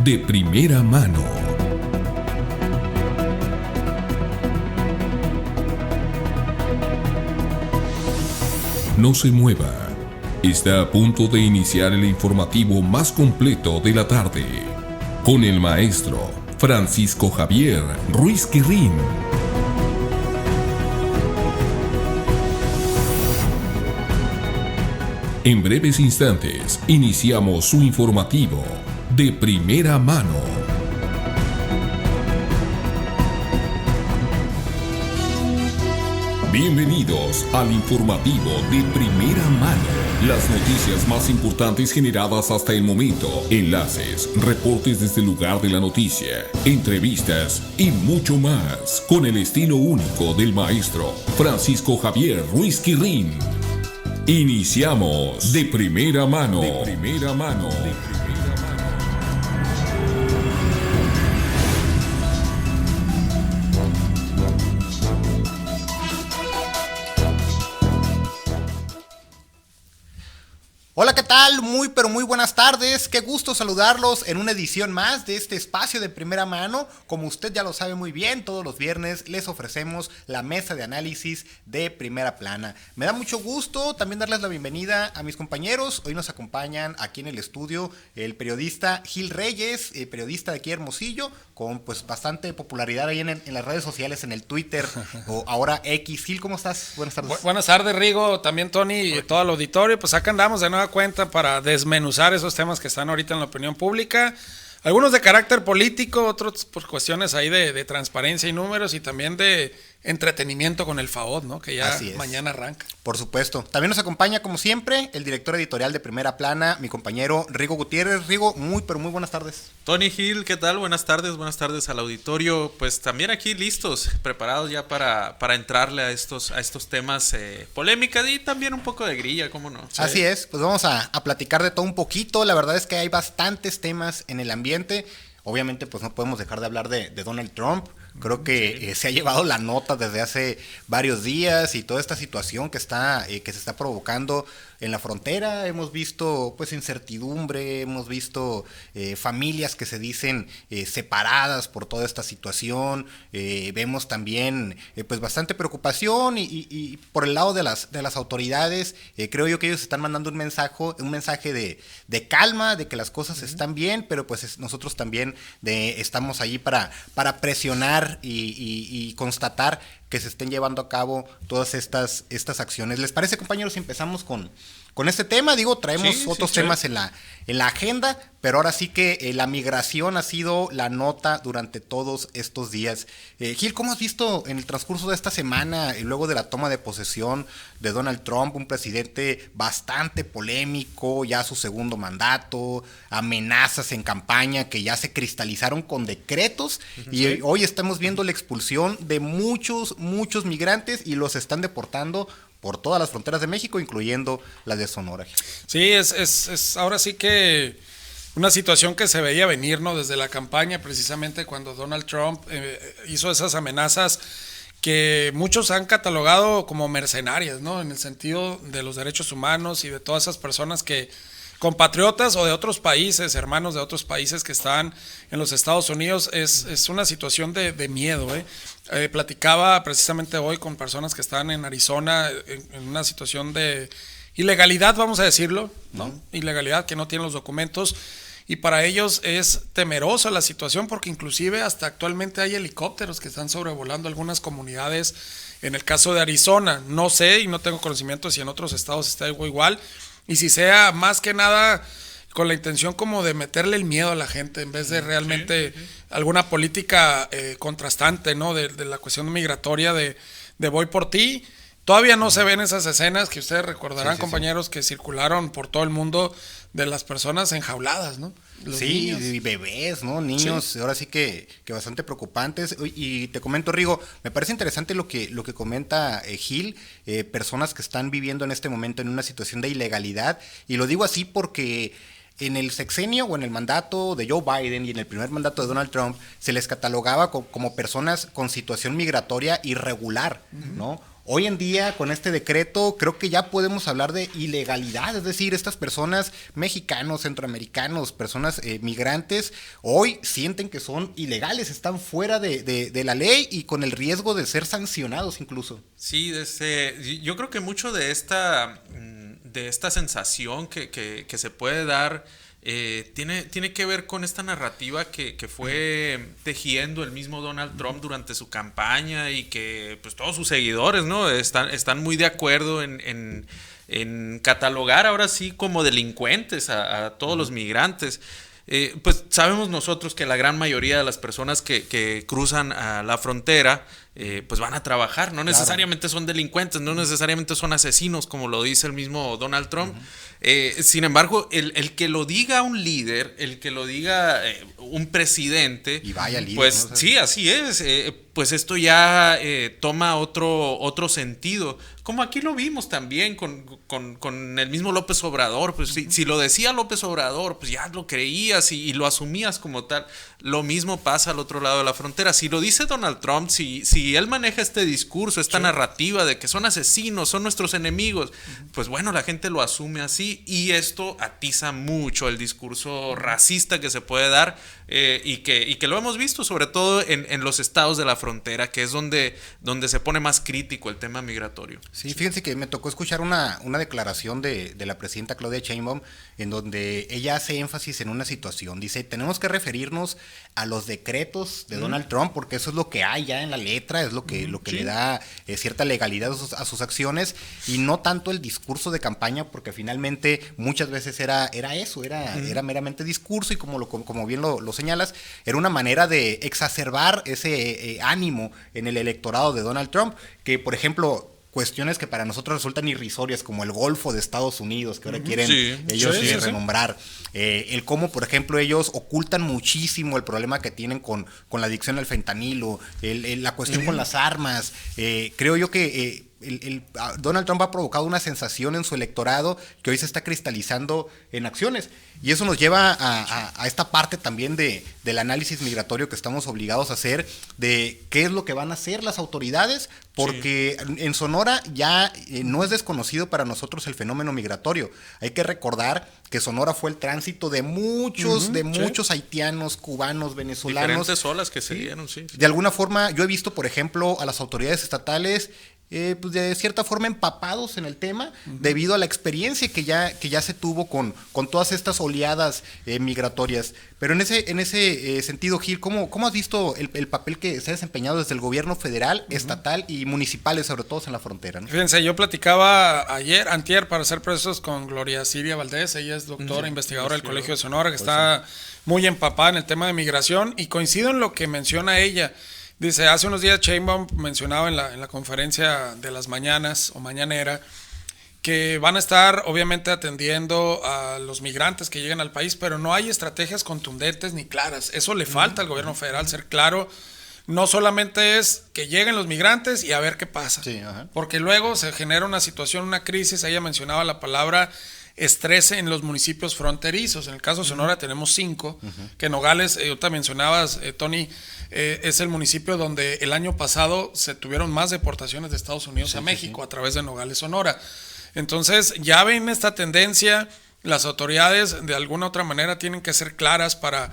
de primera mano. No se mueva. Está a punto de iniciar el informativo más completo de la tarde, con el maestro Francisco Javier Ruiz Quirrín. En breves instantes, iniciamos su informativo de primera mano. Bienvenidos al informativo de primera mano. Las noticias más importantes generadas hasta el momento, enlaces, reportes desde el lugar de la noticia, entrevistas y mucho más, con el estilo único del maestro Francisco Javier Ruiz Quirrín. Iniciamos de primera mano. De primera mano. Hola, ¿qué tal? Muy pero muy buenas tardes. Qué gusto saludarlos en una edición más de este espacio de primera mano. Como usted ya lo sabe muy bien, todos los viernes les ofrecemos la mesa de análisis de Primera Plana. Me da mucho gusto también darles la bienvenida a mis compañeros. Hoy nos acompañan aquí en el estudio el periodista Gil Reyes, periodista de aquí de Hermosillo, con pues bastante popularidad ahí en las redes sociales, en el Twitter o ahora X. Gil, ¿cómo estás? Buenas tardes. Buenas tardes, Rigo, también Tony y todo el auditorio. Pues acá andamos de nueva cuenta para desmenuzar esos temas que están ahorita en la opinión pública. Algunos de carácter político, otros por cuestiones ahí de transparencia y números, y también de entretenimiento con el FAOD, ¿no? Que ya mañana arranca. Por supuesto. También nos acompaña, como siempre, el director editorial de Primera Plana, mi compañero Rigo Gutiérrez. Rigo, muy pero muy buenas tardes. Tony Gil, ¿qué tal? Buenas tardes al auditorio. Pues también aquí listos, preparados ya para entrarle a estos temas polémica y también un poco de grilla, ¿cómo no? Sí. Así es, pues vamos a platicar de todo un poquito. La verdad es que hay bastantes temas en el ambiente. Obviamente, pues no podemos dejar de hablar de Donald Trump. Creo que se ha llevado la nota desde hace varios días, y toda esta situación que se está provocando en la frontera. Hemos visto pues incertidumbre, hemos visto familias que se dicen separadas por toda esta situación. Vemos también pues bastante preocupación y por el lado de las autoridades. Creo yo que ellos están mandando un mensaje de calma, de que las cosas están bien, pero pues nosotros también estamos allí para presionar y constatar que se estén llevando a cabo todas estas acciones. ¿Les parece, compañeros, si empezamos con este tema? Digo, traemos otros temas en la agenda, pero ahora sí que la migración ha sido la nota durante todos estos días. Gil, ¿cómo has visto en el transcurso de esta semana, y luego de la toma de posesión de Donald Trump, un presidente bastante polémico, ya su segundo mandato, amenazas en campaña que ya se cristalizaron con decretos, y hoy estamos viendo la expulsión de muchos migrantes, y los están deportando por todas las fronteras de México, incluyendo la de Sonora? Sí, es ahora sí que una situación que se veía venir, ¿no? Desde la campaña, precisamente cuando Donald Trump hizo esas amenazas que muchos han catalogado como mercenarias, ¿no? En el sentido de los derechos humanos y de todas esas personas compatriotas o de otros países, hermanos de otros países que están en los Estados Unidos. Es una situación de miedo, platicaba precisamente hoy con personas que están en Arizona en una situación de ilegalidad, vamos a decirlo, ¿no? Ilegalidad, que no tienen los documentos, y para ellos es temerosa la situación, porque inclusive hasta actualmente hay helicópteros que están sobrevolando algunas comunidades. En el caso de Arizona, no sé y no tengo conocimiento si en otros estados está igual, y si sea más que nada con la intención como de meterle el miedo a la gente, en vez de realmente alguna política contrastante, ¿no? De la cuestión migratoria, de voy por ti. Todavía no se ven esas escenas que ustedes recordarán, compañeros, que circularon por todo el mundo, de las personas enjauladas, ¿no? Los niños. Y bebés, ¿no? Niños, ahora sí que bastante preocupantes. Y te comento, Rigo, me parece interesante lo que comenta Gil, personas que están viviendo en este momento en una situación de ilegalidad, y lo digo así porque en el sexenio o en el mandato de Joe Biden y en el primer mandato de Donald Trump se les catalogaba como personas con situación migratoria irregular, ¿no? Hoy en día, con este decreto, creo que ya podemos hablar de ilegalidad, es decir, estas personas mexicanos, centroamericanos, personas migrantes, hoy sienten que son ilegales, están fuera de la ley y con el riesgo de ser sancionados incluso. Sí, yo creo que mucho de esta sensación que se puede dar tiene que ver con esta narrativa que fue tejiendo el mismo Donald Trump durante su campaña y que pues todos sus seguidores, ¿no? Están muy de acuerdo en catalogar ahora sí como delincuentes a todos los migrantes. Pues sabemos nosotros que la gran mayoría de las personas que cruzan a la frontera pues van a trabajar, no necesariamente son delincuentes, no necesariamente son asesinos, como lo dice el mismo Donald Trump. Sin embargo, el que lo diga un líder, el que lo diga un presidente, y vaya líder, pues ¿no? sí, así es, pues esto ya toma otro sentido. Como aquí lo vimos también con el mismo López Obrador, pues si lo decía López Obrador, pues ya lo creías y lo asumías como tal. Lo mismo pasa al otro lado de la frontera. Si lo dice Donald Trump, si él maneja este discurso, esta narrativa de que son asesinos, son nuestros enemigos, pues bueno, la gente lo asume así y esto atiza mucho el discurso racista que se puede dar y que lo hemos visto sobre todo en los estados de la frontera, que es donde se pone más crítico el tema migratorio. Sí, fíjense que me tocó escuchar una declaración de la presidenta Claudia Sheinbaum en donde ella hace énfasis en una situación. Dice, tenemos que referirnos a los decretos de Donald Trump porque eso es lo que hay ya en la letra, es lo que le da cierta legalidad a sus acciones y no tanto el discurso de campaña porque finalmente muchas veces era eso, era meramente discurso y como bien lo señalas, era una manera de exacerbar ese ánimo en el electorado de Donald Trump, que por ejemplo cuestiones que para nosotros resultan irrisorias como el Golfo de Estados Unidos que ahora quieren ellos renombrar, el cómo por ejemplo ellos ocultan muchísimo el problema que tienen con la adicción al fentanilo, la cuestión con las armas, creo yo que Donald Trump ha provocado una sensación en su electorado que hoy se está cristalizando en acciones y eso nos lleva a esta parte también del análisis migratorio que estamos obligados a hacer de qué es lo que van a hacer las autoridades porque en Sonora ya no es desconocido para nosotros el fenómeno migratorio. Hay que recordar que Sonora fue el tránsito de muchos haitianos, cubanos, venezolanos. Diferentes olas que se dieron, De alguna forma yo he visto por ejemplo a las autoridades estatales pues de cierta forma empapados en el tema debido a la experiencia que ya se tuvo con todas estas oleadas migratorias. Pero en ese sentido, Gil, ¿cómo has visto el papel que se ha desempeñado desde el gobierno federal, estatal y municipales, sobre todo en la frontera, ¿no? Fíjense, yo platicaba antier, para ser precisos, con Gloria Silvia Valdés. Ella es doctora, investigadora del Colegio de Sonora, que está muy empapada en el tema de migración y coincido en lo que menciona ella. Dice, hace unos días Sheinbaum mencionaba en la conferencia de las mañanas o mañanera que van a estar obviamente atendiendo a los migrantes que llegan al país, pero no hay estrategias contundentes ni claras. Eso le falta al gobierno federal, ser claro. No solamente es que lleguen los migrantes y a ver qué pasa, porque luego se genera una situación, una crisis. Ella mencionaba la palabra estrés en los municipios fronterizos. En el caso de Sonora tenemos 5, que Nogales, ahorita mencionabas, Tony, es el municipio donde el año pasado se tuvieron más deportaciones de Estados Unidos a México a través de Nogales, Sonora. Entonces ya ven esta tendencia, las autoridades de alguna otra manera tienen que ser claras para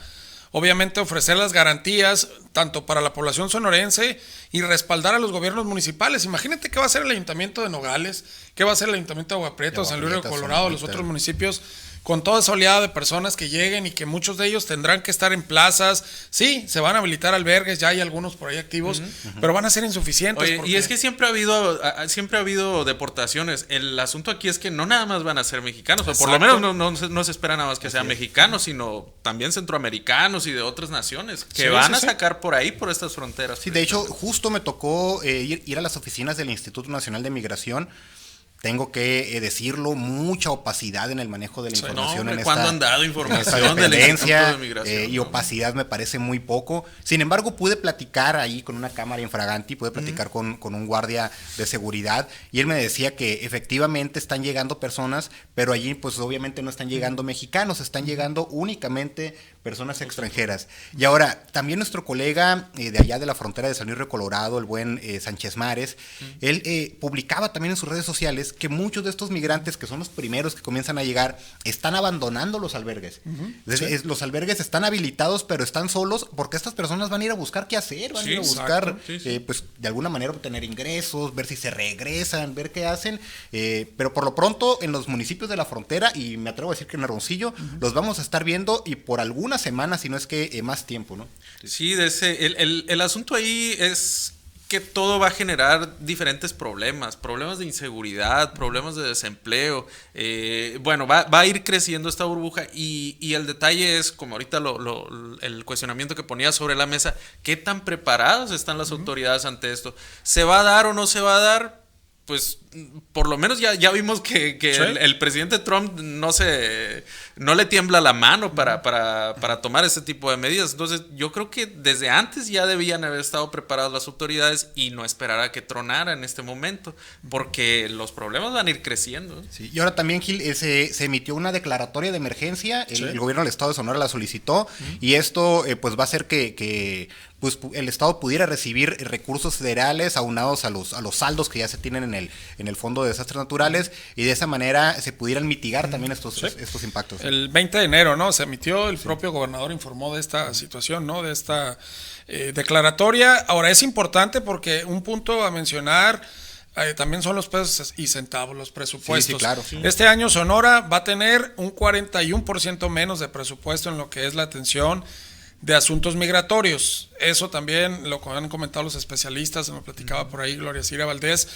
obviamente ofrecer las garantías tanto para la población sonorense y respaldar a los gobiernos municipales. Imagínate qué va a hacer el ayuntamiento de Nogales, qué va a hacer el ayuntamiento de Agua Prieta, San Luis Río Colorado, los otros municipios, con toda esa oleada de personas que lleguen y que muchos de ellos tendrán que estar en plazas. Sí, se van a habilitar albergues, ya hay algunos por ahí activos, pero van a ser insuficientes. Oye, y es que siempre ha habido deportaciones. El asunto aquí es que no nada más van a ser mexicanos, o por lo menos no se espera nada más que sean mexicanos, sino también centroamericanos y de otras naciones que van a sacar por ahí, por estas fronteras. Sí, de hecho, justo me tocó ir a las oficinas del Instituto Nacional de Migración. tengo que decirlo, mucha opacidad en el manejo de la información. ¿Cuándo han dado información de la dependencia de Migración? Y opacidad me parece muy poco. Sin embargo, pude platicar ahí con una cámara infraganti, pude platicar con un guardia de seguridad, y él me decía que efectivamente están llegando personas, pero allí pues obviamente no están llegando mexicanos, están llegando únicamente personas extranjeras. Y ahora, también nuestro colega de allá de la frontera de San Luis Río Colorado, el buen Sánchez Mares, él publicaba también en sus redes sociales que muchos de estos migrantes, que son los primeros que comienzan a llegar, están abandonando los albergues. Los albergues están habilitados, pero están solos porque estas personas van a ir a buscar qué hacer, van a ir a buscar, pues de alguna manera obtener ingresos, ver si se regresan, ver qué hacen, pero por lo pronto en los municipios de la frontera, y me atrevo a decir que en Hermosillo, los vamos a estar viendo, y por algunas semanas, si no es que más tiempo, ¿no? Sí, el asunto ahí es que todo va a generar diferentes problemas de inseguridad, problemas de desempleo. Bueno, va a ir creciendo esta burbuja, y el detalle es, como ahorita el cuestionamiento que ponía sobre la mesa, ¿qué tan preparadas están las autoridades ante esto? ¿Se va a dar o no se va a dar? Pues por lo menos ya vimos que ¿sí? el presidente Trump no le tiembla la mano para tomar ese tipo de medidas. Entonces yo creo que desde antes ya debían haber estado preparadas las autoridades y no esperar a que tronara en este momento, porque los problemas van a ir creciendo. Sí. Y ahora también, Gil, se emitió una declaratoria de emergencia, el gobierno del estado de Sonora la solicitó, y esto pues va a hacer que pues el estado pudiera recibir recursos federales aunados a los saldos que ya se tienen en el Fondo de Desastres Naturales, y de esa manera se pudieran mitigar también estos impactos. El 20 de enero, ¿no? Se emitió, el propio gobernador informó de esta situación, ¿no? De esta declaratoria. Ahora, es importante porque un punto a mencionar también son los pesos y centavos, los presupuestos. Sí, claro. Este año Sonora va a tener un 41% menos de presupuesto en lo que es la atención de asuntos migratorios. Eso también lo han comentado los especialistas, me platicaba por ahí Gloria Cira Valdés,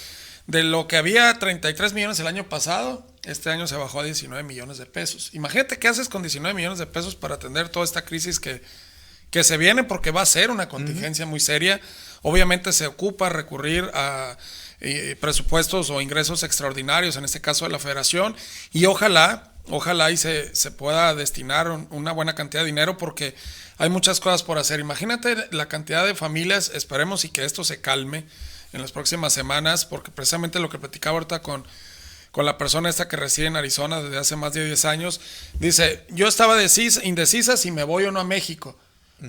de lo que había 33 millones el año pasado, este año se bajó a 19 millones de pesos. Imagínate qué haces con 19 millones de pesos para atender toda esta crisis que se viene, porque va a ser una contingencia muy seria. Obviamente se ocupa recurrir a presupuestos o ingresos extraordinarios, en este caso de la Federación, y ojalá y se pueda destinar una buena cantidad de dinero, porque hay muchas cosas por hacer. Imagínate la cantidad de familias, esperemos y que esto se calme en las próximas semanas, porque precisamente lo que platicaba ahorita con la persona esta que reside en Arizona desde hace más de 10 años, dice, yo estaba indecisa si me voy o no a México,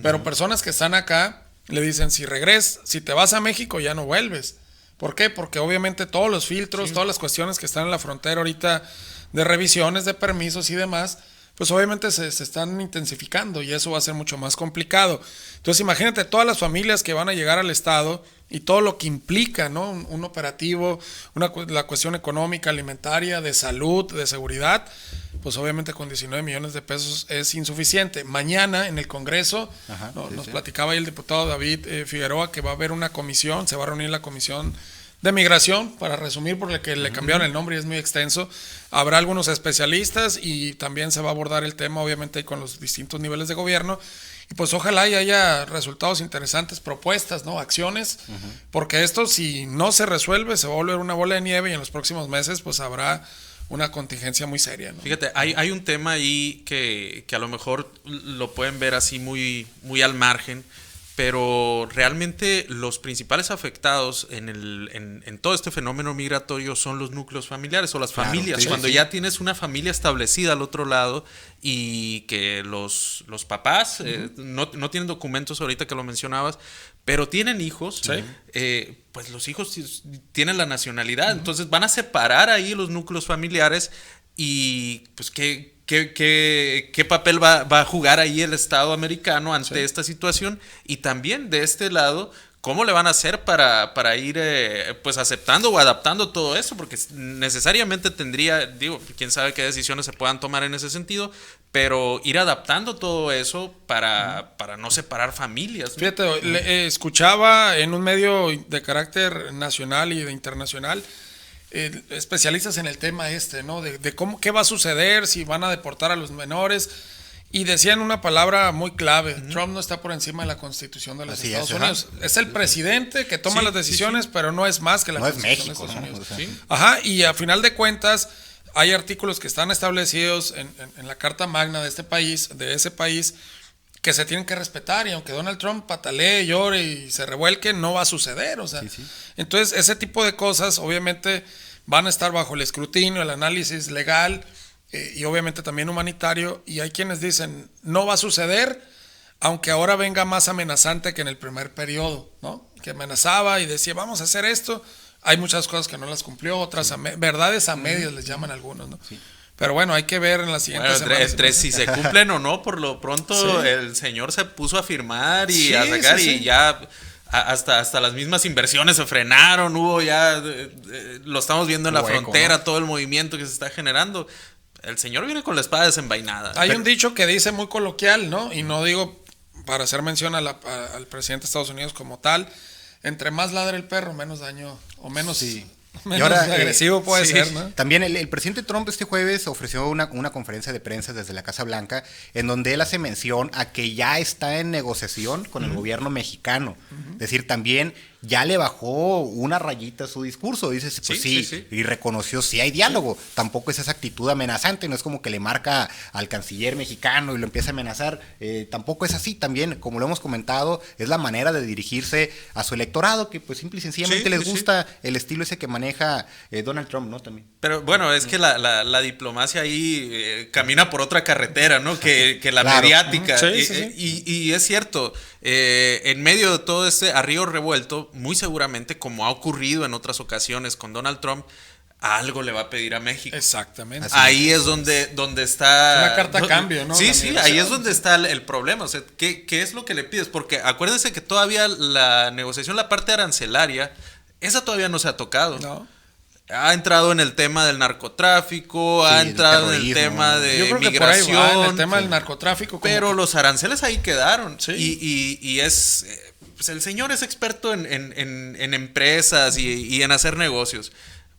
pero personas que están acá le dicen, si te vas a México ya no vuelves. ¿Por qué? Porque obviamente todos los filtros, todas las cuestiones que están en la frontera ahorita de revisiones, de permisos y demás, pues obviamente se están intensificando, y eso va a ser mucho más complicado. Entonces imagínate todas las familias que van a llegar al estado y todo lo que implica, ¿no? Un operativo, la cuestión económica, alimentaria, de salud, de seguridad, pues obviamente con 19 millones de pesos es insuficiente. Mañana en el Congreso nos platicaba ahí el diputado David Figueroa que va a haber una comisión, se va a reunir la comisión de migración, para resumir, porque le cambiaron el nombre y es muy extenso. Habrá algunos especialistas y también se va a abordar el tema, obviamente, con los distintos niveles de gobierno. Y pues ojalá y haya resultados interesantes, propuestas, ¿no? Acciones, porque esto, si no se resuelve, se va a volver una bola de nieve, y en los próximos meses pues habrá una contingencia muy seria, ¿no? Fíjate, hay un tema ahí que a lo mejor lo pueden ver así muy, muy al margen, pero realmente los principales afectados en todo este fenómeno migratorio son los núcleos familiares o las familias. Cuando ya tienes una familia establecida al otro lado y que los papás no tienen documentos, ahorita que lo mencionabas, pero tienen hijos, pues los hijos tienen la nacionalidad. Entonces van a separar ahí los núcleos familiares, y pues ¿Qué papel va a jugar ahí el Estado americano ante esta situación? Y también de este lado, ¿cómo le van a hacer para ir pues aceptando o adaptando todo eso? Porque necesariamente quién sabe qué decisiones se puedan tomar en ese sentido, pero ir adaptando todo eso para no separar familias, ¿no? Fíjate, escuchaba en un medio de carácter nacional y de internacional especialistas en el tema ¿no? De qué va a suceder, si van a deportar a los menores. Y decían una palabra muy clave: Trump no está por encima de la Constitución de los Estados Unidos. Es el presidente que toma las decisiones, pero no es más que la Constitución de Estados Unidos. O sea, Ajá, y a final de cuentas hay artículos que están establecidos en la Carta Magna de este país, de ese país, que se tienen que respetar, y aunque Donald Trump patalee, llore y se revuelque, no va a suceder. O sea, entonces ese tipo de cosas obviamente van a estar bajo el escrutinio, el análisis legal, y obviamente también humanitario, y hay quienes dicen no va a suceder, aunque ahora venga más amenazante que en el primer periodo, ¿no? Que amenazaba y decía vamos a hacer esto. Hay muchas cosas que no las cumplió, otras verdades a medias les llaman algunos, ¿no? Sí. Pero bueno, hay que ver en las siguientes semanas. Entre si se cumplen o no, por lo pronto el señor se puso a firmar y a sacar y ya hasta las mismas inversiones se frenaron, hubo ya, lo estamos viendo en la frontera, ¿no? Todo el movimiento que se está generando. El señor viene con la espada desenvainada. Hay un dicho que dice muy coloquial, ¿no? Y no digo para hacer mención al presidente de Estados Unidos como tal: entre más ladre el perro, menos daño o menos... Menos ahora, agresivo puede ser, ¿no? También el presidente Trump este jueves ofreció una conferencia de prensa desde la Casa Blanca, en donde él hace mención a que ya está en negociación con el gobierno mexicano. Es decir, también ya le bajó una rayita a su discurso. Dice, pues sí, y reconoció si hay diálogo. Tampoco es esa actitud amenazante, no es como que le marca al canciller mexicano y lo empieza a amenazar. Tampoco es así. También, como lo hemos comentado, es la manera de dirigirse a su electorado, que pues simple y sencillamente les gusta el estilo ese que maneja Donald Trump, ¿no? También. Pero bueno, es que la diplomacia ahí camina por otra carretera, ¿no? Que la mediática. Y es cierto, en medio de todo este arrío revuelto, muy seguramente, como ha ocurrido en otras ocasiones con Donald Trump, algo le va a pedir a México. Exactamente. Ahí es donde está... Una carta a cambio, ¿no? Sí, ahí es donde está el problema. O sea, ¿qué es lo que le pides? Porque acuérdense que todavía la negociación, la parte arancelaria, esa todavía no se ha tocado. No. Ha entrado en el tema del narcotráfico, ha entrado en el tema de migración. Por ahí va, en el tema del narcotráfico. Pero los aranceles ahí quedaron. Sí. Y es... Pues el señor es experto en empresas y en hacer negocios.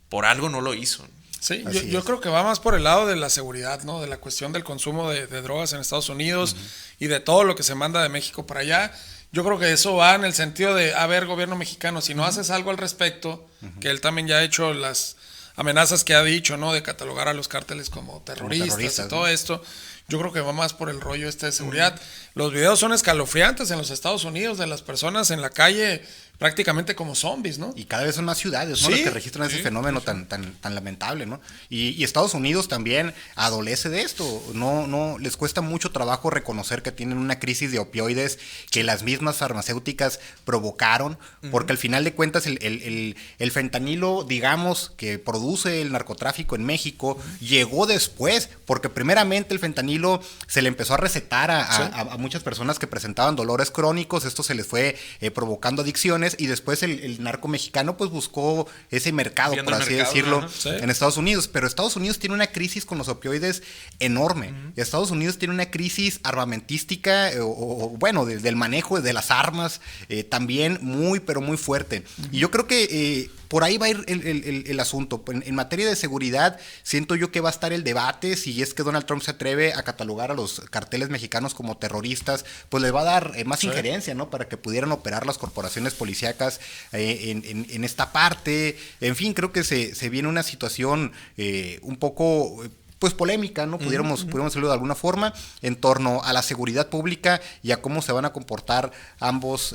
Por algo no lo hizo. Sí, yo creo que va más por el lado de la seguridad, ¿no? De la cuestión del consumo de drogas en Estados Unidos y de todo lo que se manda de México para allá. Yo creo que eso va en el sentido de, a ver, gobierno mexicano, si no haces algo al respecto, que él también ya ha hecho las amenazas que ha dicho, ¿no? De catalogar a los cárteles como terroristas y todo esto. Yo creo que va más por el rollo de seguridad. Los videos son escalofriantes en los Estados Unidos de las personas en la calle prácticamente como zombies, ¿no? Y cada vez son más ciudades, ¿no? Las que registran ese fenómeno tan lamentable, ¿no? Y Estados Unidos también adolece de esto. No les cuesta mucho trabajo reconocer que tienen una crisis de opioides que las mismas farmacéuticas provocaron, porque al final de cuentas el fentanilo, digamos, que produce el narcotráfico en México, llegó después, porque primeramente el fentanilo se le empezó a recetar a muchas personas que presentaban dolores crónicos, esto se les fue provocando adicciones, y después el narco mexicano pues buscó ese mercado, por así decirlo, en Estados Unidos. Pero Estados Unidos tiene una crisis con los opioides enorme. Estados Unidos tiene una crisis armamentística, bueno, del manejo de las armas, también muy, pero muy fuerte. Y yo creo que por ahí va a ir el asunto. En materia de seguridad, siento yo que va a estar el debate. Si es que Donald Trump se atreve a catalogar a los carteles mexicanos como terroristas, pues le va a dar más injerencia, ¿no? Para que pudieran operar las corporaciones policíacas en esta parte. En fin, creo que se viene una situación un poco... pues polémica, ¿no? Pudiéramos decirlo de alguna forma, en torno a la seguridad pública y a cómo se van a comportar ambos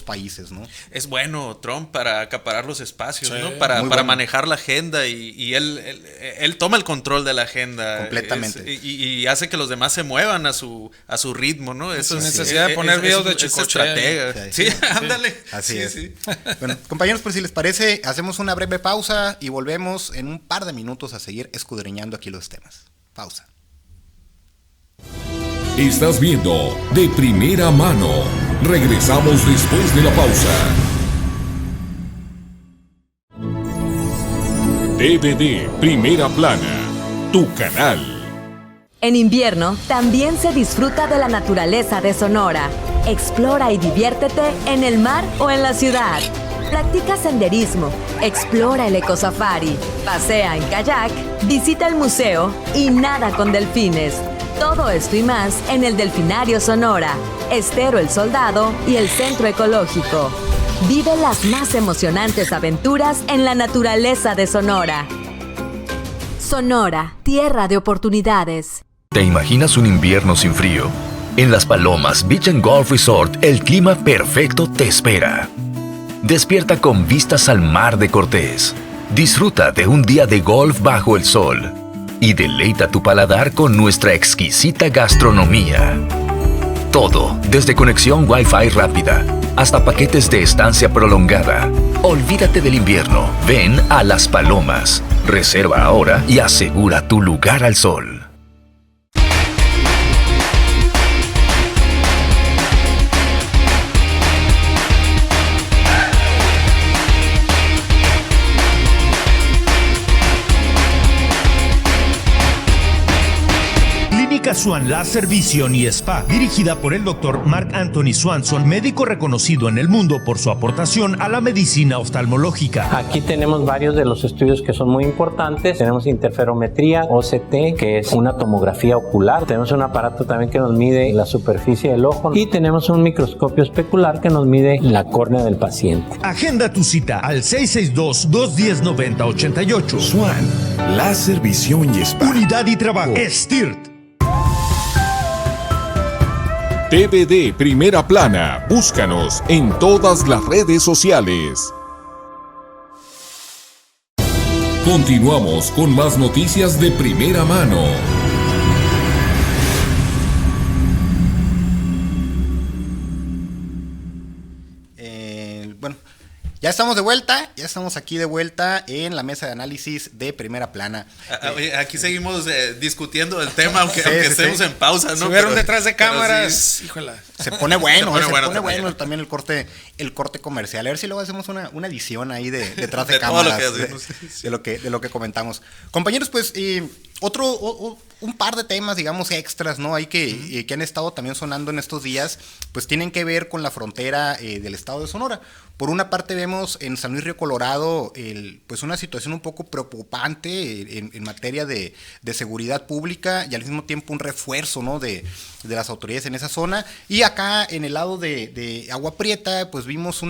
países, ¿no? Es bueno Trump para acaparar los espacios, ¿no? Para manejar la agenda y él toma el control de la agenda. Completamente. Y hace que los demás se muevan a su ritmo, ¿no? Eso sin necesidad de poner videos de chicochea. Sí, ándale. Así es. Sí. Bueno, compañeros, pues si les parece, hacemos una breve pausa y volvemos en un par de minutos a seguir escudriñando aquí los temas. Pausa. Estás viendo De Primera Mano. Regresamos después de la pausa. DVD Primera Plana, tu canal. En invierno también se disfruta de la naturaleza de Sonora. Explora y diviértete en el mar o en la ciudad. Practica senderismo, explora el ecosafari, pasea en kayak, visita el museo y nada con delfines. Todo esto y más en el Delfinario Sonora, Estero el Soldado y el Centro Ecológico. Vive las más emocionantes aventuras en la naturaleza de Sonora. Sonora, tierra de oportunidades. ¿Te imaginas un invierno sin frío? En Las Palomas Beach & Golf Resort, el clima perfecto te espera. Despierta con vistas al Mar de Cortés. Disfruta de un día de golf bajo el sol. Y deleita tu paladar con nuestra exquisita gastronomía. Todo, desde conexión Wi-Fi rápida hasta paquetes de estancia prolongada. Olvídate del invierno. Ven a Las Palomas. Reserva ahora y asegura tu lugar al sol. Swan Laser Vision y Spa, dirigida por el Dr. Mark Anthony Swanson, médico reconocido en el mundo por su aportación a la medicina oftalmológica. Aquí tenemos varios de los estudios que son muy importantes. Tenemos interferometría, OCT, que es una tomografía ocular. Tenemos un aparato también que nos mide la superficie del ojo y tenemos un microscopio especular que nos mide la córnea del paciente. Agenda tu cita al 662-210-9088. Swan Láser Visión y Spa. Unidad y trabajo. STIRT. TVD Primera Plana. Búscanos en todas las redes sociales. Continuamos con más noticias de primera mano. Bueno, ya estamos de vuelta, ya estamos aquí de vuelta en la mesa de análisis de Primera Plana. Aquí seguimos discutiendo el tema, aunque estemos en pausa, ¿no? Estuvieron detrás de cámaras, sí, híjola. Se pone bueno, se pone bueno también el corte comercial. A ver si luego hacemos una edición ahí detrás de de cámaras todo lo que hacemos. de lo que comentamos. Compañeros, pues un par de temas, digamos, extras, ¿no? Hay que han estado también sonando en estos días, pues tienen que ver con la frontera del estado de Sonora. Por una parte vemos en San Luis Río Colorado pues una situación un poco preocupante en materia de seguridad pública y al mismo tiempo un refuerzo, ¿no? de las autoridades en esa zona. Y acá en el lado de Agua Prieta pues vimos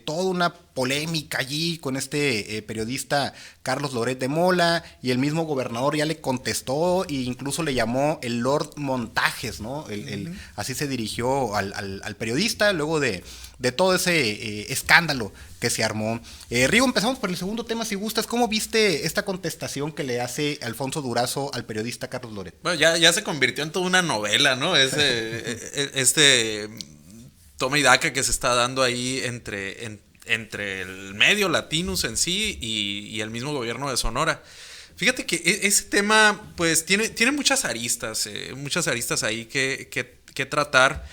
toda una polémica allí con este periodista Carlos Loret de Mola, y el mismo gobernador ya le contestó e incluso le llamó el Lord Montajes, ¿no? Así se dirigió al periodista luego de todo ese escándalo que se armó. Rigo, empezamos por el segundo tema, si gustas. ¿Cómo viste esta contestación que le hace Alfonso Durazo al periodista Carlos Loret? Bueno, ya se convirtió en toda una novela, ¿no? Este toma y daca que se está dando ahí entre el medio Latinus en sí y el mismo gobierno de Sonora. Fíjate que ese tema pues tiene muchas aristas ahí que tratar,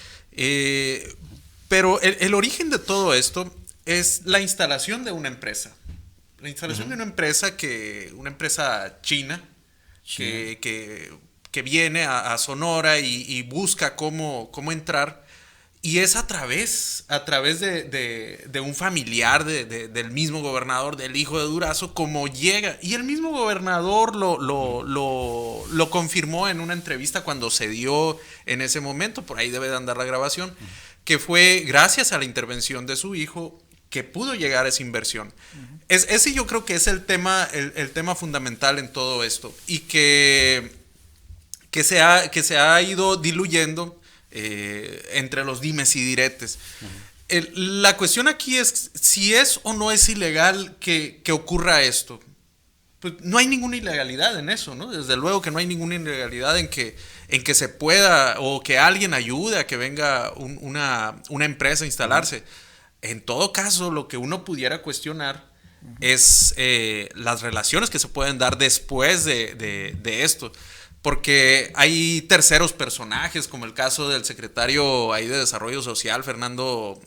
pero el origen de todo esto es la instalación de una empresa. La instalación de una empresa china que viene a Sonora y busca cómo entrar. Y es a través de un familiar del mismo gobernador, del hijo de Durazo, como llega. Y el mismo gobernador lo confirmó en una entrevista cuando se dio en ese momento, por ahí debe de andar la grabación, que fue gracias a la intervención de su hijo que pudo llegar a esa inversión. Ese yo creo que es el tema fundamental en todo esto, y que se ha ido diluyendo entre los dimes y diretes. La cuestión aquí es si es o no es ilegal que ocurra esto. Pues no hay ninguna ilegalidad en eso, ¿no? Desde luego que no hay ninguna ilegalidad en que se pueda, o que alguien ayude a que venga una empresa a instalarse. En todo caso, lo que uno pudiera cuestionar es las relaciones que se pueden dar después de esto. Porque hay terceros personajes, como el caso del secretario ahí de Desarrollo Social, Fernando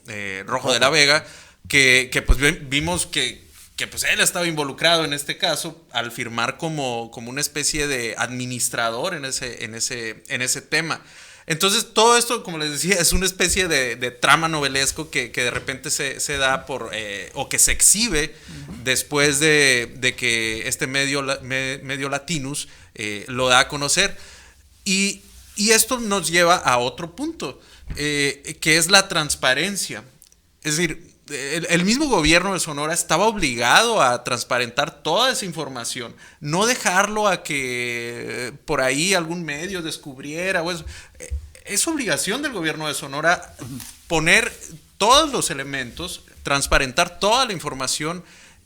Rojo de la Vega, que pues vimos que pues él estaba involucrado en este caso al firmar como una especie de administrador en ese tema. Entonces todo esto, como les decía, es una especie de trama novelesco que de repente se da o que se exhibe después de que este medio Latinus lo da a conocer. Y Y esto nos lleva a otro punto, que es la transparencia. Es decir, el mismo gobierno de Sonora estaba obligado a transparentar toda esa información, no dejarlo a que por ahí algún medio descubriera. O eso. Es obligación del gobierno de Sonora poner todos los elementos, transparentar toda la información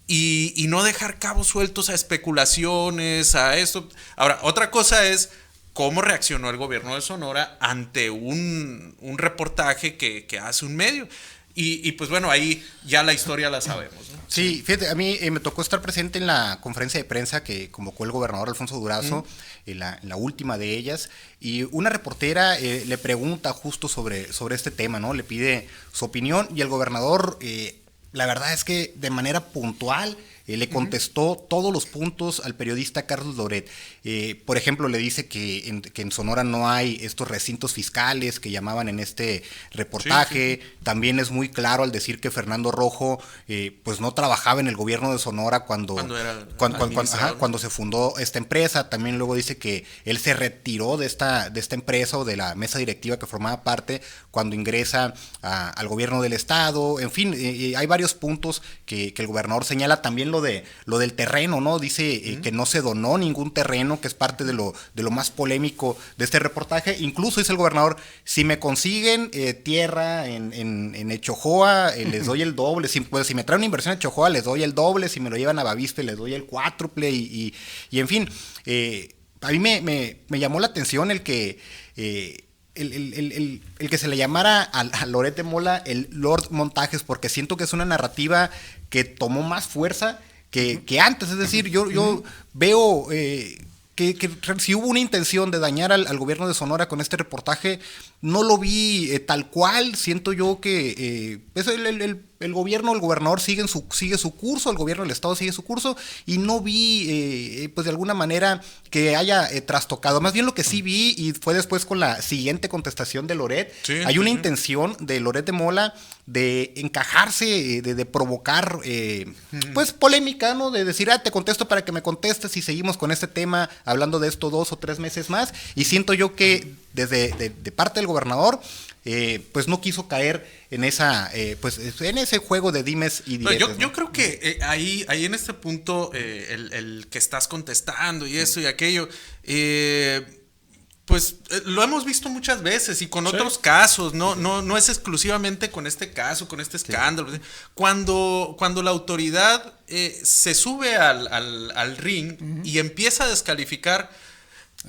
y no dejar cabos sueltos a especulaciones, a esto. Ahora, otra cosa es cómo reaccionó el gobierno de Sonora ante un reportaje que hace un medio. Y pues bueno, ahí ya la historia la sabemos, ¿no? Sí, fíjate, a mí me tocó estar presente en la conferencia de prensa que convocó el gobernador Alfonso Durazo, la última de ellas, y una reportera le pregunta justo sobre este tema, ¿no? Le pide su opinión y el gobernador, la verdad es que de manera puntual, le contestó todos los puntos al periodista Carlos Loret. Por ejemplo, le dice que en Sonora no hay estos recintos fiscales que llamaban en este reportaje. Sí. También es muy claro al decir que Fernando Rojo pues no trabajaba en el gobierno de Sonora cuando se fundó esta empresa. También luego dice que él se retiró de esta empresa o de la mesa directiva que formaba parte cuando ingresa al gobierno del estado. En fin, hay varios puntos que el gobernador señala. También lo del terreno, ¿no? Dice que no se donó ningún terreno, que es parte de lo más polémico de este reportaje. Incluso dice el gobernador, si me consiguen tierra en Echojoa, les doy el doble. Si me traen una inversión en Echojoa, les doy el doble. Si me lo llevan a Bavispe, les doy el cuádruple. Y en fin, a mí me llamó la atención el que se le llamara a Loret de Mola el Lord Montajes, porque siento que es una narrativa que tomó más fuerza que antes. Es decir, yo veo que si hubo una intención de dañar al gobierno de Sonora con este reportaje, no lo vi tal cual. Siento yo que el gobernador sigue su curso, el gobierno del estado sigue su curso, y no vi pues de alguna manera que haya trastocado. Más bien lo que sí vi, y fue después con la siguiente contestación de Loret, hay una intención de Loret de Mola de encajarse, de provocar pues polémica, ¿no? De decir, te contesto para que me contestes y seguimos con este tema hablando de esto 2 o 3 meses más. Y siento yo que de parte del gobernador pues no quiso caer en en ese juego de dimes y diretes. Yo creo que ahí en este punto el que estás contestando y eso y aquello, pues lo hemos visto muchas veces y con otros casos, no es exclusivamente con este caso, con este escándalo. Cuando la autoridad se sube al ring y empieza a descalificar,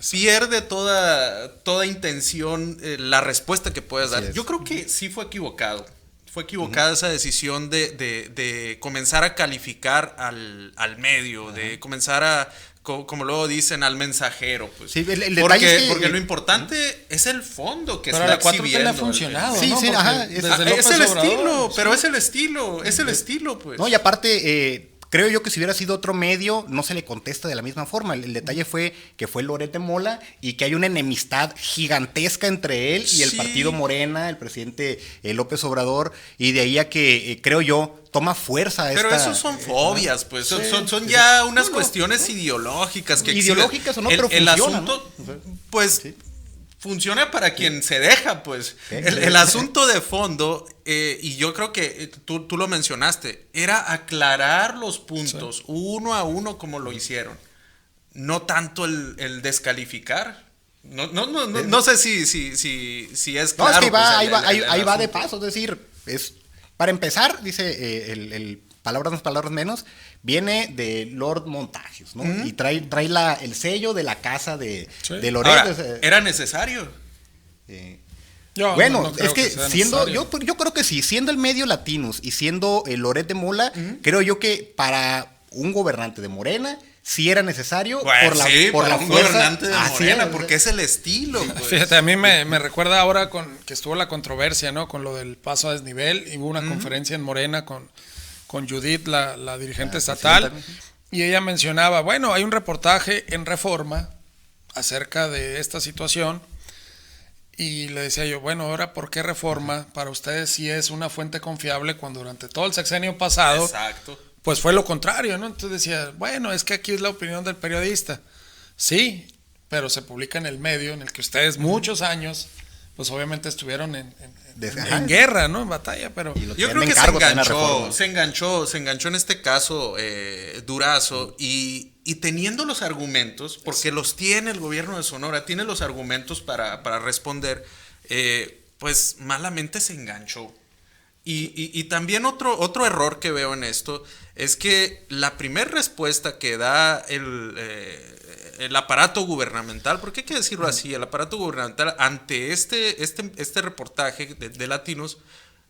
pierde toda intención la respuesta que puedas dar. Yo creo que sí fue equivocado. Fue equivocada esa decisión de comenzar a calificar al medio, de comenzar a, como luego dicen, al mensajero. Pues. Sí, porque lo importante es el fondo que está exhibiendo. Pero la 4T le ha funcionado, sí, ¿no? Sí, es el estilo, pero es el estilo, pues. No, y aparte... creo yo que si hubiera sido otro medio, no se le contesta de la misma forma. El detalle fue que fue Loret de Mola y que hay una enemistad gigantesca entre él y el partido Morena, el presidente López Obrador, y de ahí a que, creo yo, toma fuerza esta... Pero esos son fobias, pues, son ya unas cuestiones ideológicas que ideológicas o no, pero el funciona, asunto, ¿no? pues... Sí. Funciona para quien se deja, pues. El asunto de fondo, y yo creo que tú lo mencionaste, era aclarar los puntos uno a uno como lo hicieron. No tanto el descalificar. No sé si es claro. No, es que ahí va de paso. Es decir, para empezar, dice el palabras más, palabras menos, viene de Lord Montajes, ¿no? Y trae el sello de la casa de Loret. Ahora, ¿era necesario? Bueno, es que siendo, yo creo que sí, siendo el medio Latinos y siendo el Loret de Mola, creo yo que para un gobernante de Morena sí era necesario, bueno, por la un fuerza gobernante de Morena, porque es el estilo. Pues. Fíjate, a mí me recuerda ahora que estuvo la controversia, ¿no? Con lo del paso a desnivel, y hubo una conferencia en Morena con Judith, la dirigente estatal, y ella mencionaba, bueno, hay un reportaje en Reforma acerca de esta situación, y le decía yo, bueno, ahora, ¿por qué Reforma para ustedes sí es una fuente confiable cuando durante todo el sexenio pasado, pues fue lo contrario, ¿no? Entonces decía, bueno, es que aquí es la opinión del periodista. Sí, pero se publica en el medio en el que ustedes muchos años, pues obviamente estuvieron en guerra, ¿no? En batalla, pero... Yo creo que se enganchó en este caso Durazo y teniendo los argumentos, porque los tiene el gobierno de Sonora, tiene los argumentos para responder, pues malamente se enganchó. Y también otro error que veo en esto es que la primera respuesta que da el aparato gubernamental, porque hay que decirlo así, el aparato gubernamental ante este reportaje de Latinos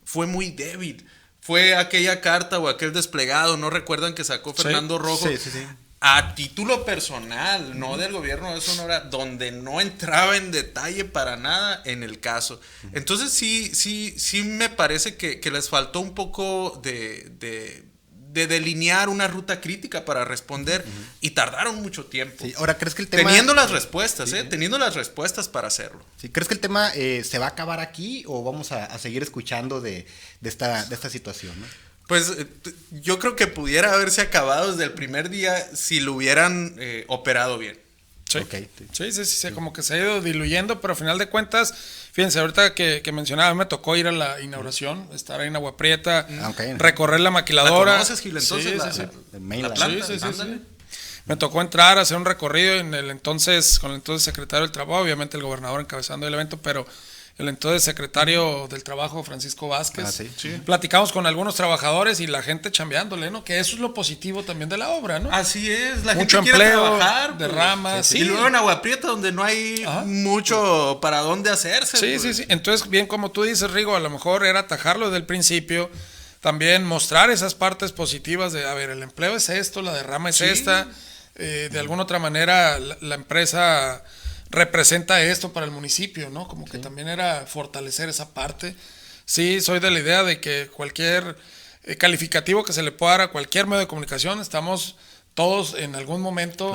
fue muy débil. Fue aquella carta o aquel desplegado, ¿no recuerdan que sacó Fernando Rojo? Sí. A título personal, no del gobierno de Sonora, donde no entraba en detalle para nada en el caso. Entonces sí me parece que les faltó un poco de delinear una ruta crítica para responder y tardaron mucho tiempo. Sí, ahora, ¿crees que el tema... Teniendo las respuestas, teniendo las respuestas para hacerlo. Sí, ¿crees que el tema se va a acabar aquí o vamos a seguir escuchando de esta situación, ¿no? Pues yo creo que pudiera haberse acabado desde el primer día si lo hubieran operado bien. Sí. Okay. Sí, como que se ha ido diluyendo, pero al final de cuentas, fíjense, ahorita que mencionaba, me tocó ir a la inauguración, estar ahí en Agua Prieta, recorrer la maquiladora. ¿La conoces, Gil? Entonces, la planta. Sí. Me tocó entrar, hacer un recorrido con el entonces secretario del Trabajo, obviamente el gobernador encabezando el evento, pero el entonces secretario del Trabajo, Francisco Vázquez. Platicamos con algunos trabajadores y la gente chambeándole, ¿no? Que eso es lo positivo también de la obra, ¿no? Así es, la mucho gente empleo, quiere trabajar, derramas. Sí. Y luego en Agua Prieta, donde no hay mucho para dónde hacerse. Sí. Entonces, bien como tú dices, Rigo, a lo mejor era atajarlo desde el principio, también mostrar esas partes positivas de, a ver, el empleo es esto, la derrama es esta, de alguna otra manera la empresa representa esto para el municipio, ¿no? Como que también era fortalecer esa parte. Sí, soy de la idea de que cualquier calificativo que se le pueda dar a cualquier medio de comunicación, estamos todos en algún momento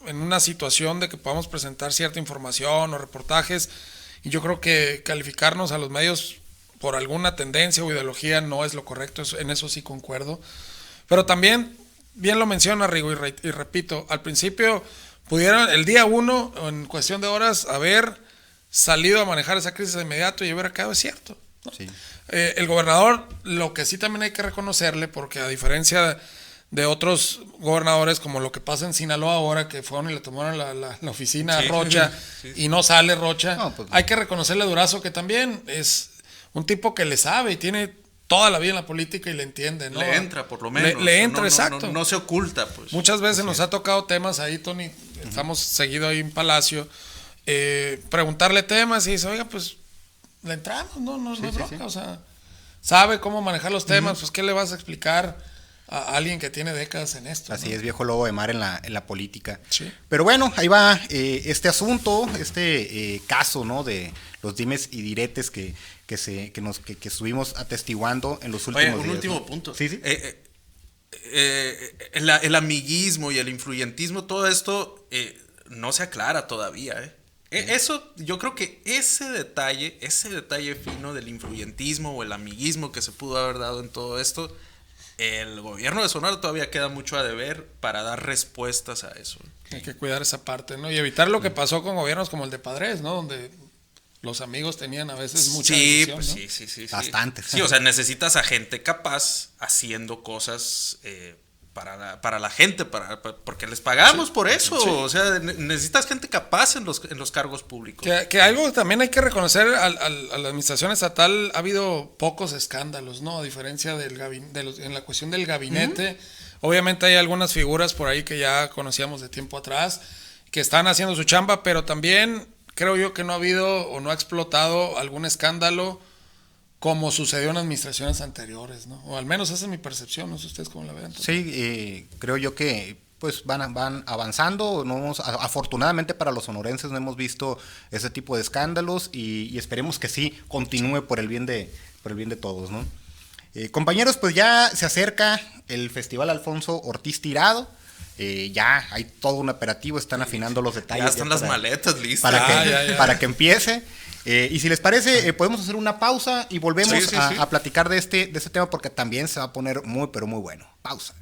en una situación de que podamos presentar cierta información o reportajes, y yo creo que calificarnos a los medios por alguna tendencia o ideología no es lo correcto, en eso sí concuerdo. Pero también, bien lo menciona Rigo, y repito, al principio pudieron el día 1, en cuestión de horas, haber salido a manejar esa crisis de inmediato y haber acabado, es cierto, ¿no? Sí. El gobernador, lo que sí también hay que reconocerle, porque a diferencia de otros gobernadores, como lo que pasa en Sinaloa ahora, que fueron y le tomaron la oficina a Rocha y no sale Rocha, hay que reconocerle a Durazo que también es un tipo que le sabe y tiene toda la vida en la política y le entiende, ¿no? Le entra, por lo menos. Le entra, exacto. No se oculta, pues. Muchas veces nos ha tocado temas ahí, Tony, estamos seguido ahí en Palacio, preguntarle temas y dice, oiga, pues, le entramos, no es bronca, o sea, sabe cómo manejar los temas, pues, ¿qué le vas a explicar a alguien que tiene décadas en esto? Así ¿no? es, viejo lobo de mar en la política. Sí. Pero bueno, ahí va este asunto, caso, ¿no? De los dimes y diretes que estuvimos atestiguando en los últimos días. Un último ¿no? punto. Sí. El amiguismo y el influyentismo, todo esto no se aclara todavía. Eso, yo creo que ese detalle fino del influyentismo o el amiguismo que se pudo haber dado en todo esto, el gobierno de Sonora todavía queda mucho a deber para dar respuestas a eso. Hay que cuidar esa parte, ¿no? Y evitar lo que pasó con gobiernos como el de Padres, ¿no? Donde los amigos tenían a veces mucha decisión, pues, ¿no? Sí. Bastante. Sí, o sea, necesitas a gente capaz haciendo cosas para la gente, porque les pagamos por eso. Sí. O sea, necesitas gente capaz en los cargos públicos. Que algo también hay que reconocer a la administración estatal, ha habido pocos escándalos, ¿no? A diferencia en la cuestión del gabinete. Obviamente hay algunas figuras por ahí que ya conocíamos de tiempo atrás, que están haciendo su chamba, pero también creo yo que no ha habido o no ha explotado algún escándalo como sucedió en administraciones anteriores, ¿no? O al menos esa es mi percepción, no sé ustedes cómo la ven. Sí, creo yo que pues van avanzando. Afortunadamente para los sonorenses no hemos visto ese tipo de escándalos y esperemos que sí continúe por el bien de todos, ¿no? Compañeros, pues ya se acerca el Festival Alfonso Ortiz Tirado. Ya hay todo un operativo, están afinando los detalles. Ya están las maletas listas. Para que empiece. Y si les parece, podemos hacer una pausa y volvemos a platicar de este tema, porque también se va a poner muy, pero muy bueno. Pausa.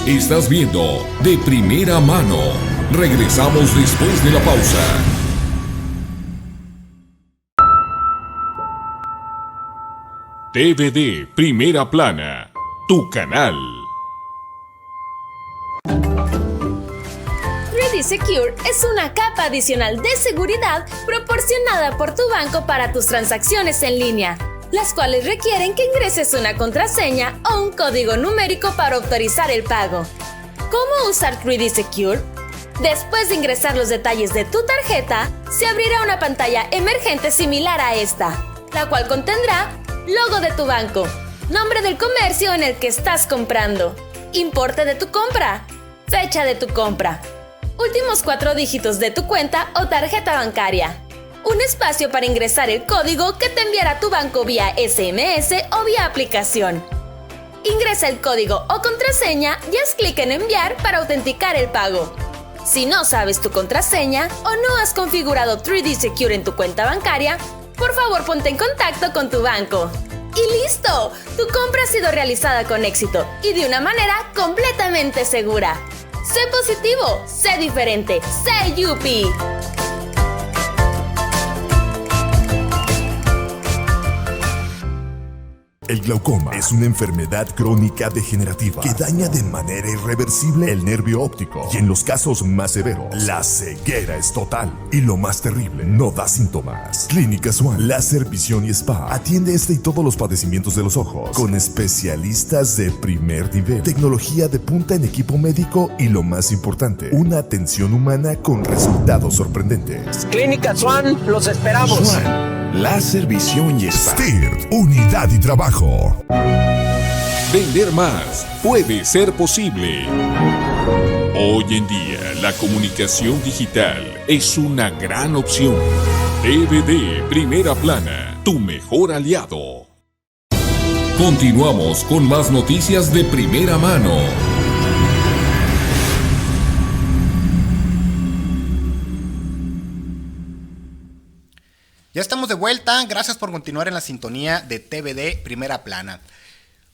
Estás viendo De Primera Mano. Regresamos después de la pausa. TVD Primera Plana, tu canal. 3D Secure es una capa adicional de seguridad proporcionada por tu banco para tus transacciones en línea, las cuales requieren que ingreses una contraseña o un código numérico para autorizar el pago. ¿Cómo usar 3D Secure? Después de ingresar los detalles de tu tarjeta, se abrirá una pantalla emergente similar a esta, la cual contendrá logo de tu banco, nombre del comercio en el que estás comprando, importe de tu compra, fecha de tu compra, últimos 4 dígitos de tu cuenta o tarjeta bancaria, un espacio para ingresar el código que te enviará tu banco vía SMS o vía aplicación. Ingresa el código o contraseña y haz clic en enviar para autenticar el pago. Si no sabes tu contraseña o no has configurado 3D Secure en tu cuenta bancaria, por favor ponte en contacto con tu banco. ¡Y listo! Tu compra ha sido realizada con éxito y de una manera completamente segura. Sé positivo, sé diferente, sé Yupi. El glaucoma es una enfermedad crónica degenerativa que daña de manera irreversible el nervio óptico y en los casos más severos, la ceguera es total. Y lo más terrible, no da síntomas. Clínica Swan Láser Visión y Spa atiende este y todos los padecimientos de los ojos con especialistas de primer nivel, tecnología de punta en equipo médico y lo más importante, una atención humana con resultados sorprendentes. Clínica Swan, los esperamos. Swan Láser Visión y Spa. STIRT, unidad y trabajo. Vender más puede ser posible. Hoy en día, la comunicación digital es una gran opción. TVD Primera Plana, tu mejor aliado. Continuamos con más noticias de primera mano. Ya estamos de vuelta, gracias por continuar en la sintonía de TVD Primera Plana.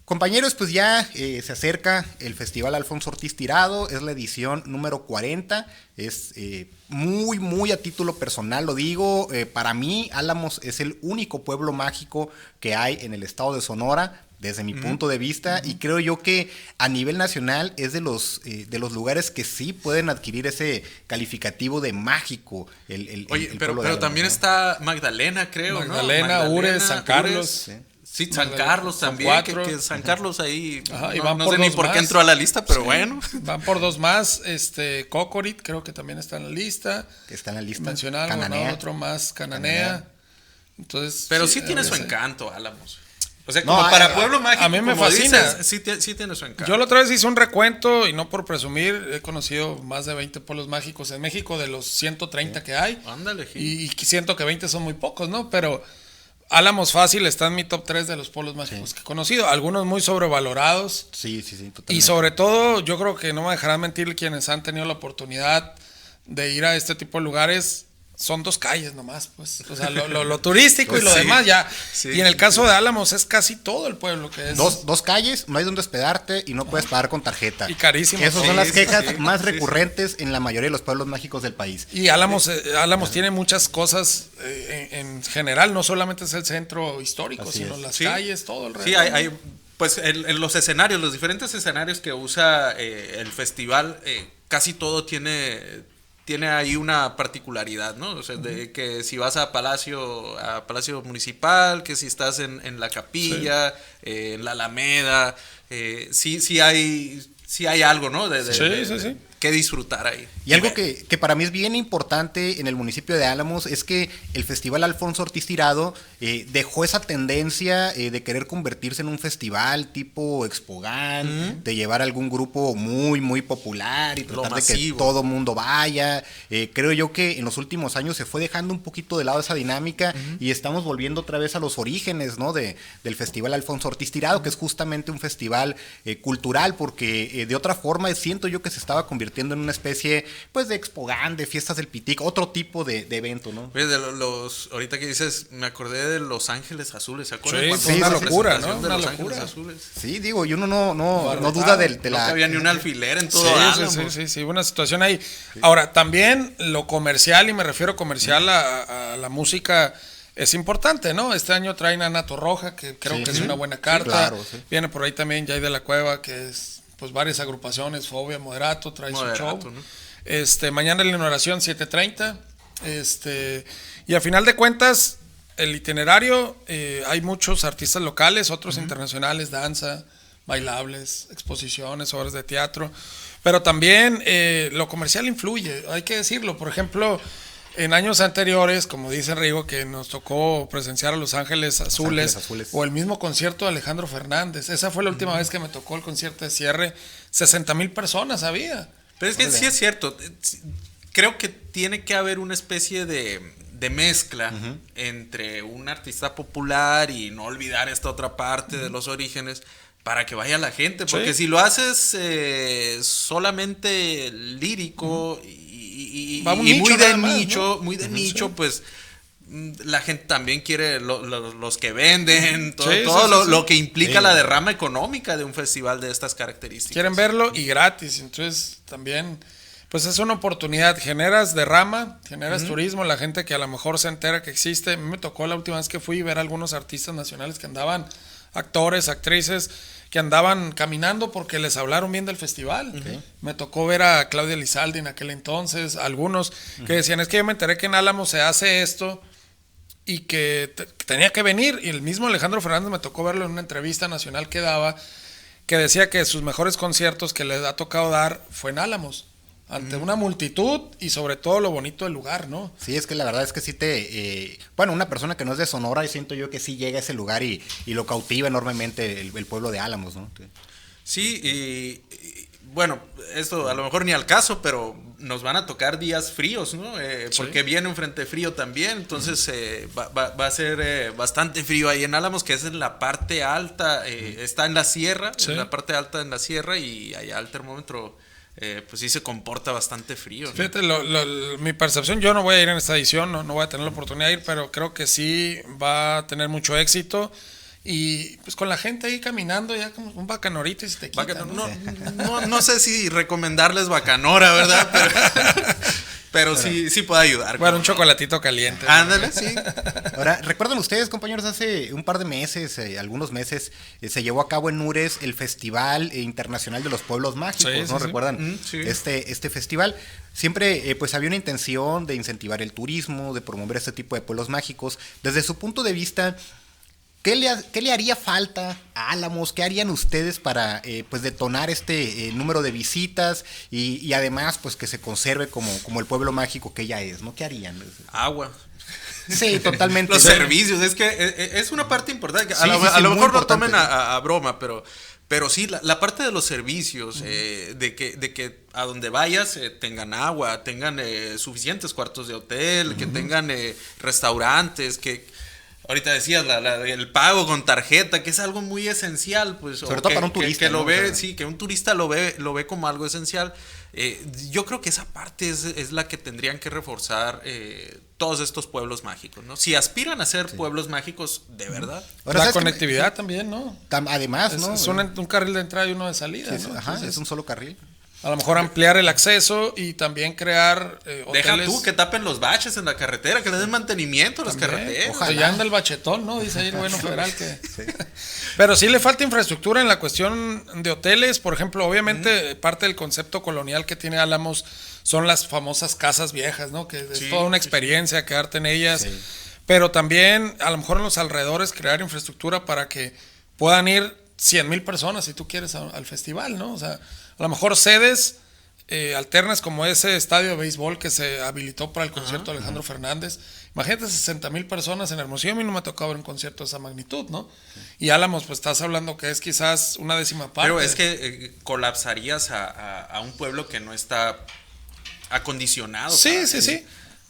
Compañeros, pues ya se acerca el Festival Alfonso Ortiz Tirado, es la edición número 40, es muy a título personal, lo digo, para mí Álamos es el único pueblo mágico que hay en el estado de Sonora, desde mi punto de vista, y creo yo que a nivel nacional es de los lugares que sí pueden adquirir ese calificativo de mágico. Oye, pero también está Magdalena, creo, Magdalena, ¿no? Ures, San Carlos. Sí, San Carlos también, que San Carlos ahí, ajá, y no, van no por sé ni dos por qué más. entró a la lista, pero Sí, bueno. Van por 2 más, Cocorit creo que también está en la lista. Está en la lista. Mencionaron, Cananea. ¿no? Otro más, Cananea. Entonces, Pero sí tiene su encanto, Álamos. O sea, No, como para Pueblo Mágico, a mí me como fascina. dices, sí tiene su encanto. Yo la otra vez hice un recuento, y no por presumir, he conocido más de 20 pueblos mágicos en México de los 130 que hay. Ándale, y siento que 20 son muy pocos, ¿no? Pero Álamos fácil está en mi top 3 de los pueblos mágicos que he conocido. Algunos muy sobrevalorados. Sí, totalmente. Y sobre todo, yo creo que no me dejarán mentir quienes han tenido la oportunidad de ir a este tipo de lugares. Son 2 calles nomás, pues. O sea, lo turístico y lo demás ya. Sí, y en el caso de Álamos es casi todo el pueblo que es. Dos calles, no hay donde hospedarte y no puedes pagar con tarjeta. Y carísimo. Esas son las quejas más recurrentes en la mayoría de los pueblos mágicos del país. Y Álamos tiene muchas cosas en general, no solamente es el centro histórico, Así sino es. las calles, todo el resto. Sí, hay pues en los escenarios, los diferentes escenarios que usa el festival, casi todo tiene ahí una particularidad, ¿no? O sea, de que si vas a Palacio Municipal, que si estás en la Capilla, en la Alameda, sí hay algo, ¿no? Sí. Que disfrutar ahí. Y algo que para mí es bien importante en el municipio de Álamos es que el Festival Alfonso Ortiz Tirado dejó esa tendencia de querer convertirse en un festival tipo Expogan, de llevar algún grupo muy popular y tratar de que todo mundo vaya. Creo yo que en los últimos años se fue dejando un poquito de lado esa dinámica y estamos volviendo otra vez a los orígenes, ¿no? del Festival Alfonso Ortiz Tirado, que es justamente un festival cultural, porque de otra forma siento yo que se estaba convirtiendo convirtiendo en una especie, pues, de Expogan, de fiestas del Pitic, otro tipo de evento, ¿no? Oye, ahorita que dices, me acordé de Los Ángeles Azules, ¿se acuerdan? Sí, una locura, ¿no? Una locura. Sí, digo, y uno no duda de la... No había ni un alfiler en todo Álamos. Sí, una situación ahí. Ahora, también lo comercial, y me refiero comercial a la música, es importante, ¿no? Este año traen a Nato Roja, que creo que es una buena carta. Claro, sí. Viene por ahí también Jay de la Cueva, que es pues varias agrupaciones, Fobia, Moderato, trae su show. ¿No? Mañana en la oración 7:30. Y a final de cuentas, el itinerario, hay muchos artistas locales, otros internacionales, danza, bailables, exposiciones, obras de teatro. Pero también lo comercial influye, hay que decirlo. Por ejemplo, en años anteriores, como dice Rigo, que nos tocó presenciar a Los Ángeles Azules, o el mismo concierto de Alejandro Fernández. Esa fue la última vez que me tocó el concierto de cierre. 60,000 personas había. Pero es que sí es cierto. Creo que tiene que haber una especie de mezcla entre un artista popular y no olvidar esta otra parte de los orígenes para que vaya la gente. Porque si lo haces solamente lírico y muy de nicho, ¿no? Muy de nicho, pues la gente también quiere los que venden, todo lo que implica la derrama económica de un festival de estas características. Quieren verlo y gratis, entonces también pues es una oportunidad, generas derrama, generas turismo, la gente que a lo mejor se entera que existe. A mí me tocó la última vez que fui ver a algunos artistas nacionales que andaban, actores, actrices, que andaban caminando porque les hablaron bien del festival. Me tocó ver a Claudia Lizaldi en aquel entonces, algunos que decían, es que yo me enteré que en Álamos se hace esto y que tenía que venir. Y el mismo Alejandro Fernández me tocó verlo en una entrevista nacional que daba, que decía que sus mejores conciertos que le ha tocado dar fue en Álamos, ante una multitud y sobre todo lo bonito del lugar, ¿no? Sí, es que la verdad es que sí bueno, una persona que no es de Sonora, y siento yo que sí llega a ese lugar y lo cautiva enormemente el pueblo de Álamos, ¿no? Sí, y bueno, esto a lo mejor ni al caso, pero nos van a tocar días fríos, ¿no? Porque viene un frente frío también, entonces va a ser bastante frío ahí en Álamos, que es en la parte alta, está en la sierra, en la parte alta en la sierra, y allá el termómetro pues sí se comporta bastante frío, ¿no? Fíjate, mi percepción, yo no voy a ir en esta edición, no voy a tener la oportunidad de ir, pero creo que sí va a tener mucho éxito. Y pues con la gente ahí caminando, ya como un bacanorito y se te quita. No sé si recomendarles bacanora, ¿verdad? Pero sí puede ayudar. Bueno, un chocolatito caliente. Ándale, sí. Ahora, ¿recuerdan ustedes, compañeros, hace un par de meses, algunos meses, se llevó a cabo en Nures el Festival Internacional de los Pueblos Mágicos, ¿no? ¿Recuerdan este festival? Siempre pues había una intención de incentivar el turismo, de promover este tipo de pueblos mágicos. Desde su punto de vista, ¿qué le haría falta a Álamos? ¿Qué harían ustedes para pues detonar este número de visitas y además pues que se conserve como el pueblo mágico que ya es, ¿no? ¿Qué harían? Agua. Sí, totalmente. Los servicios, es que es una parte importante. A lo mejor lo tomen a broma, pero sí, la parte de los servicios, de que a donde vayas tengan agua, tengan suficientes cuartos de hotel, que tengan restaurantes, que... Ahorita decías el pago con tarjeta, que es algo muy esencial, pues. Sobre todo para un turista. Que lo ve, sí, que un turista lo ve como algo esencial. Yo creo que esa parte es la que tendrían que reforzar todos estos pueblos mágicos, ¿no? Si aspiran a ser pueblos mágicos, de verdad. Ahora, la conectividad también, ¿no? Además, ¿no? Es un carril de entrada y uno de salida, sí, ¿no? Ajá, entonces, es un solo carril. A lo mejor ampliar el acceso y también crear hoteles. Deja tú que tapen los baches en la carretera, que le den mantenimiento a las carreteras. Ojalá. Ya anda el bachetón, ¿no? Dice ahí el bueno federal que... Sí. Pero sí le falta infraestructura en la cuestión de hoteles. Por ejemplo, obviamente parte del concepto colonial que tiene Álamos son las famosas casas viejas, ¿no? Que es toda una experiencia quedarte en ellas. Sí. Pero también a lo mejor en los alrededores crear infraestructura para que puedan ir 100,000 personas si tú quieres al festival, ¿no? O sea, a lo mejor sedes alternas como ese estadio de béisbol que se habilitó para el concierto de Alejandro Fernández. Imagínate 60,000 personas en Hermosillo. A mí no me ha tocado ver un concierto de esa magnitud, ¿no? Y Álamos, pues estás hablando que es quizás una décima parte. Pero es que colapsarías a un pueblo que no está acondicionado. Sí.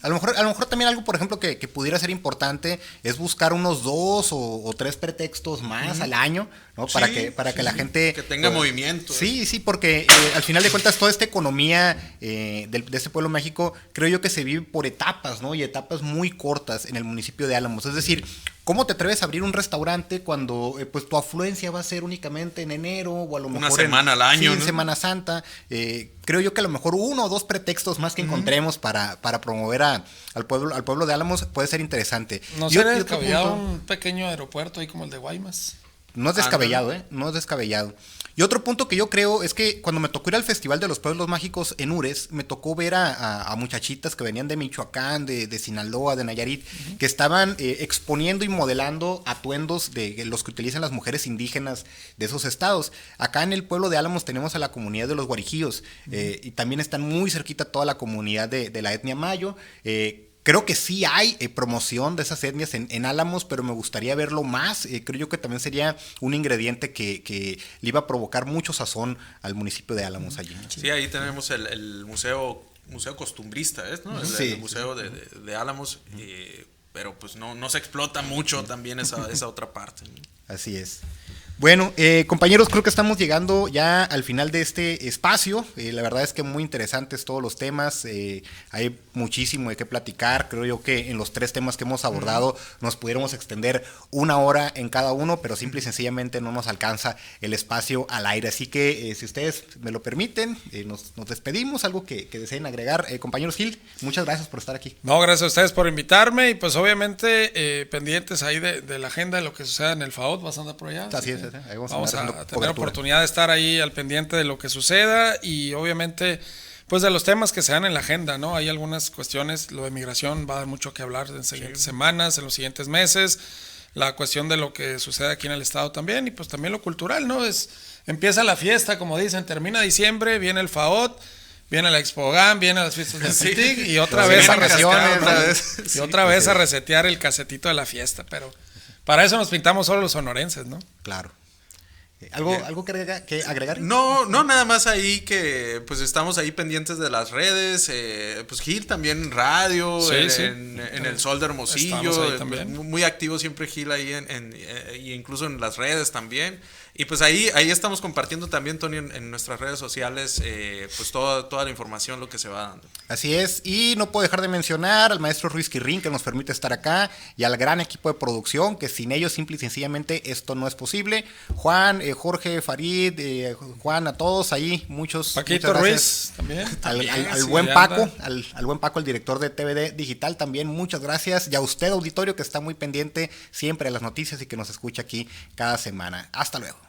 A lo mejor también algo, por ejemplo, que pudiera ser importante es buscar unos 2 o 3 pretextos más al año, ¿no? Para que la gente... Que tenga movimiento. Sí, porque al final de cuentas toda esta economía de este pueblo mágico, creo yo que se vive por etapas, ¿no? Y etapas muy cortas en el municipio de Álamos. Es decir, ¿cómo te atreves a abrir un restaurante cuando pues tu afluencia va a ser únicamente en enero o a lo mejor una semana al año, en ¿no? Semana Santa? Creo yo que a lo mejor 1 o 2 pretextos más que encontremos para promover al pueblo de Álamos puede ser interesante. ¿No será descabellado un pequeño aeropuerto ahí como el de Guaymas? No es descabellado, no es descabellado. Y otro punto que yo creo es que cuando me tocó ir al Festival de los Pueblos Mágicos en Ures, me tocó ver a muchachitas que venían de Michoacán, de Sinaloa, de Nayarit, que estaban exponiendo y modelando atuendos de los que utilizan las mujeres indígenas de esos estados. Acá en el pueblo de Álamos tenemos a la comunidad de los Guarijíos, y también están muy cerquita toda la comunidad de la etnia Mayo. Creo que sí hay promoción de esas etnias en Álamos, pero me gustaría verlo más. Creo yo que también sería un ingrediente que le iba a provocar mucho sazón al municipio de Álamos allí. Sí, ahí tenemos el museo costumbrista, ¿no? El museo de Álamos, pero pues no se explota mucho también esa otra parte, ¿no? Así es. Bueno, compañeros, creo que estamos llegando ya al final de este espacio. La verdad es que muy interesantes todos los temas. Hay muchísimo de qué platicar. Creo yo que en los 3 temas que hemos abordado nos pudiéramos extender 1 hora en cada uno, pero simple y sencillamente no nos alcanza el espacio al aire. Así que si ustedes me lo permiten, nos despedimos. Algo que deseen agregar. Compañeros Gil, muchas gracias por estar aquí. No, gracias a ustedes por invitarme y pues obviamente pendientes ahí de la agenda de lo que suceda en el FAOT. ¿Vas a andar por allá? Así es. Vamos a tener oportunidad de estar ahí al pendiente de lo que suceda y obviamente pues de los temas que se dan en la agenda, ¿no? Hay algunas cuestiones, lo de migración va a dar mucho que hablar en las siguientes semanas, en los siguientes meses, la cuestión de lo que sucede aquí en el estado también y pues también lo cultural, ¿no? Empieza la fiesta, como dicen, termina diciembre, viene el FAOT, viene la ExpoGam, vienen las fiestas del CITIC y otra vez a resetear, ¿no? Y otra vez a resetear el casetito de la fiesta, pero para eso nos pintamos solo los sonorenses, ¿no? Claro. ¿Algo que agregar? No, nada más ahí que pues estamos ahí pendientes de las redes, pues Gil también en radio, en el Sol de Hermosillo, muy activo siempre Gil ahí y incluso en las redes también. Y pues ahí estamos compartiendo también, Tony, en nuestras redes sociales, pues toda la información, lo que se va dando. Así es, y no puedo dejar de mencionar al maestro Ruiz Quirrín, que nos permite estar acá, y al gran equipo de producción, que sin ellos simple y sencillamente esto no es posible. Juan, Jorge, Farid, Juan, a todos ahí, Paquito Ruiz también. Al buen Paco, al buen Paco, el director de TVD Digital también, muchas gracias. Y a usted, auditorio, que está muy pendiente siempre de las noticias y que nos escucha aquí cada semana. Hasta luego.